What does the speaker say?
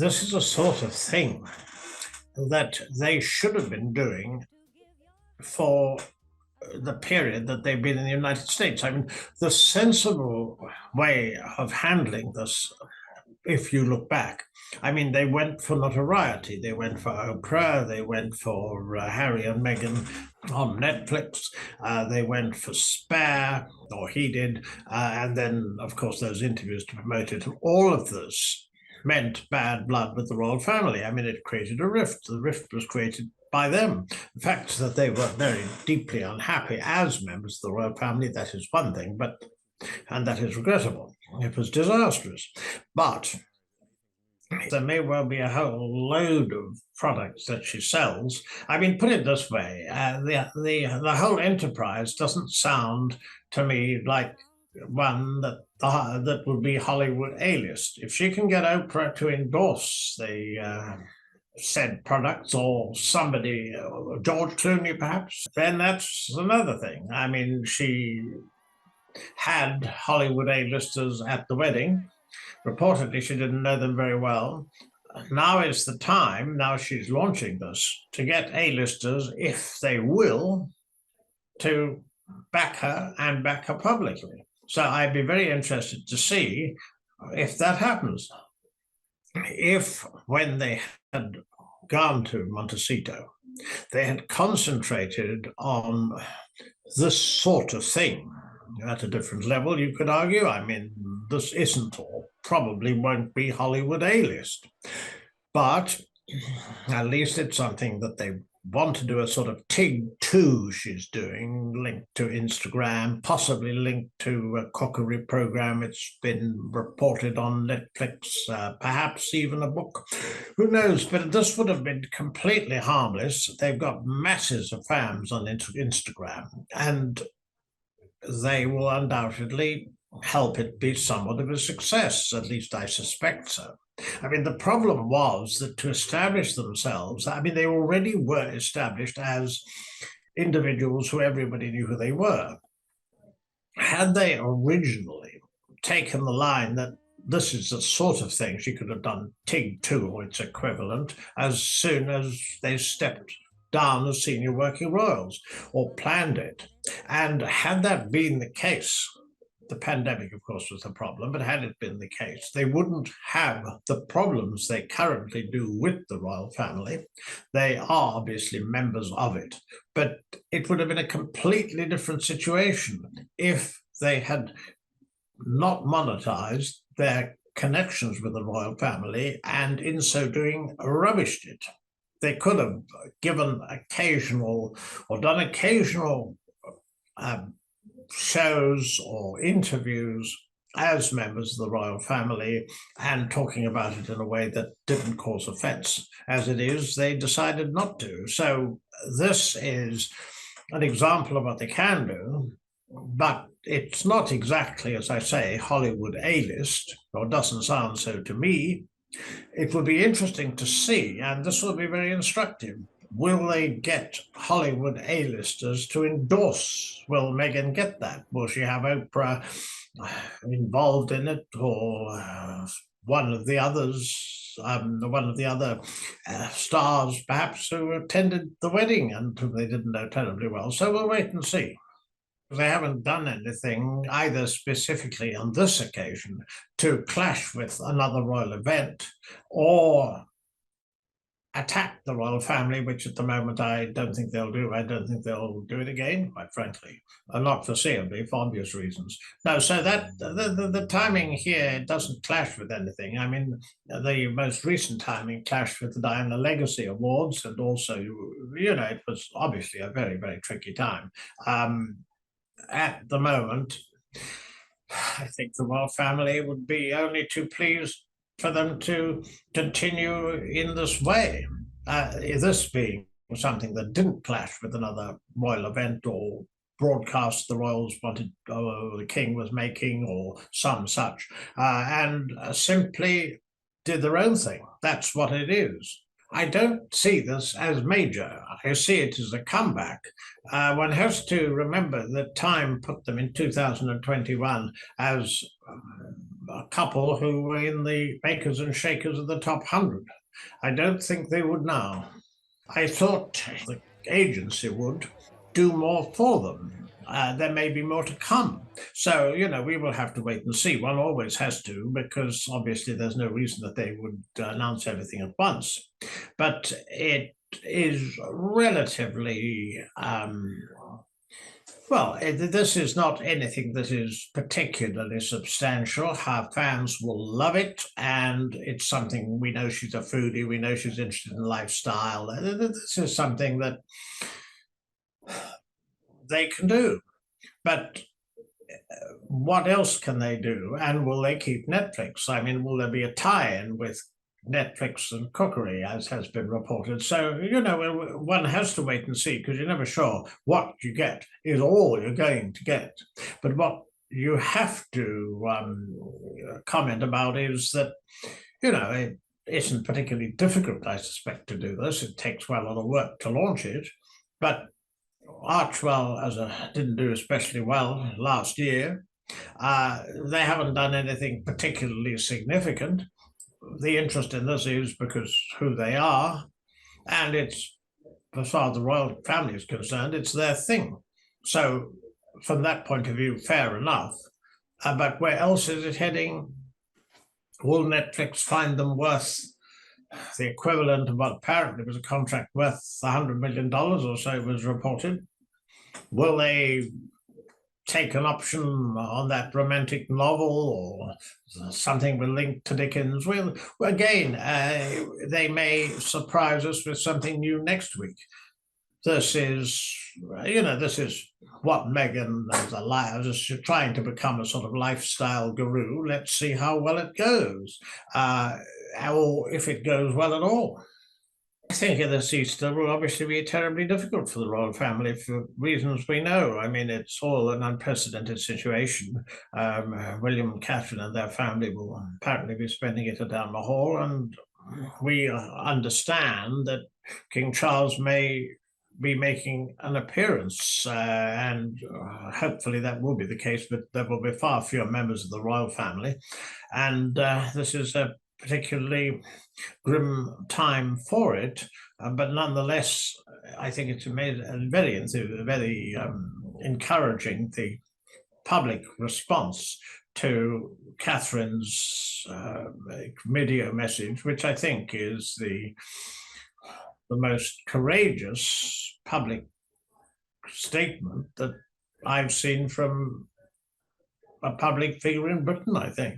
this is a sort of thing that they should have been doing for the period that they've been in the United States. I mean, the sensible way of handling this, if you look back, I mean, they went for notoriety. They went for Oprah. They went for Harry and Meghan on Netflix. They went for Spare, or he did. And then, of course, those interviews to promote it. And all of this meant bad blood with the royal family. I mean, it created a rift. The rift was created by them. The fact that they were very deeply unhappy as members of the royal family, that is one thing, and that is regrettable. It was disastrous. But there may well be a whole load of products that she sells. I mean, put it this way, the whole enterprise doesn't sound to me like one that would be Hollywood A-list. If she can get Oprah to endorse the said products, or somebody, George Clooney perhaps, then that's another thing. I mean, she had Hollywood A-listers at the wedding. Reportedly, she didn't know them very well. Now is the time, now she's launching this, to get A-listers, if they will, to back her and back her publicly. So I'd be very interested to see if that happens. If, when they had gone to Montecito, they had concentrated on this sort of thing at a different level, you could argue. I mean, this isn't, or probably won't be, Hollywood A-list. But at least it's something that they want to do, a sort of TIG 2 she's doing, linked to Instagram, possibly linked to a cookery program. It's been reported on Netflix, perhaps even a book. Who knows? But this would have been completely harmless. They've got masses of fans on Instagram, and they will undoubtedly help it be somewhat of a success. At least I suspect so. I mean, the problem was that to establish themselves, I mean, they already were established as individuals who everybody knew who they were. Had they originally taken the line that this is the sort of thing she could have done TIG 2 or its equivalent as soon as they stepped down as senior working royals, or planned it, and had that been the case, the pandemic, of course, was the problem, but had it been the case, they wouldn't have the problems they currently do with the royal family. They are obviously members of it, but it would have been a completely different situation if they had not monetized their connections with the royal family, and in so doing, rubbished it. They could have given occasional, or done occasional shows or interviews as members of the royal family, and talking about it in a way that didn't cause offense. As it is, they decided not to. So this is an example of what they can do, but it's not exactly, as I say, Hollywood A-list, or doesn't sound so to me. It would be interesting to see, and this will be very instructive. Will they get Hollywood A-listers to endorse? Will Meghan get that? Will she have Oprah involved in it, or one of the others, one of the other stars, perhaps, who attended the wedding and whom they didn't know terribly well? So we'll wait and see. They haven't done anything, either specifically on this occasion, to clash with another royal event or attack the royal family, which at the moment I don't think they'll do. I don't think they'll do it again, quite frankly, not foreseeably, for obvious reasons. No, so that the timing here doesn't clash with anything. I mean, the most recent timing clashed with the Diana Legacy Awards, and also, you know, it was obviously a very, very tricky time. At the moment, I think the royal family would be only too pleased for them to continue in this way, this being something that didn't clash with another royal event or broadcast the royals wanted, the king was making, or some such, and simply did their own thing. That's what it is. I don't see this as major. I see it as a comeback. One has to remember that Time put them in 2021 as a couple who were in the makers and shakers of the top 100. I don't think they would now. I thought the agency would do more for them. There may be more to come. So, we will have to wait and see. One always has to, because obviously there's no reason that they would announce everything at once. But it is relatively this is not anything that is particularly substantial. Her fans will love it, and it's something, we know she's a foodie, we know she's interested in lifestyle. This is something that they can do. But what else can they do? And will they keep Netflix? I mean, will there be a tie-in with Netflix and cookery, as has been reported? So, one has to wait and see, because you're never sure what you get is all you're going to get. But what you have to comment about is that, it isn't particularly difficult, I suspect, to do this. It takes quite a lot of work to launch it. But Archwell didn't do especially well last year. They haven't done anything particularly significant. The interest in this is because who they are, and it's, as far as the royal family is concerned, it's their thing. So from that point of view, fair enough. But where else is it heading? Will Netflix find them worth the equivalent of what apparently was a contract worth $100 million or so, was reported? Will they take an option on that romantic novel or something with link to Dickens? Well, again, they may surprise us with something new next week. This is what Meghan is trying to become, a sort of lifestyle guru. Let's see how well it goes, or if it goes well at all. I think this Easter will obviously be terribly difficult for the royal family for reasons we know. I mean, it's all an unprecedented situation. William and Catherine and their family will apparently be spending it down the hall, and we understand that King Charles may be making an appearance, and hopefully that will be the case, but there will be far fewer members of the royal family. And this is a particularly grim time for it, but nonetheless, I think it's very encouraging, the public response to Catherine's video message, which I think is the most courageous public statement that I've seen from a public figure in Britain, I think.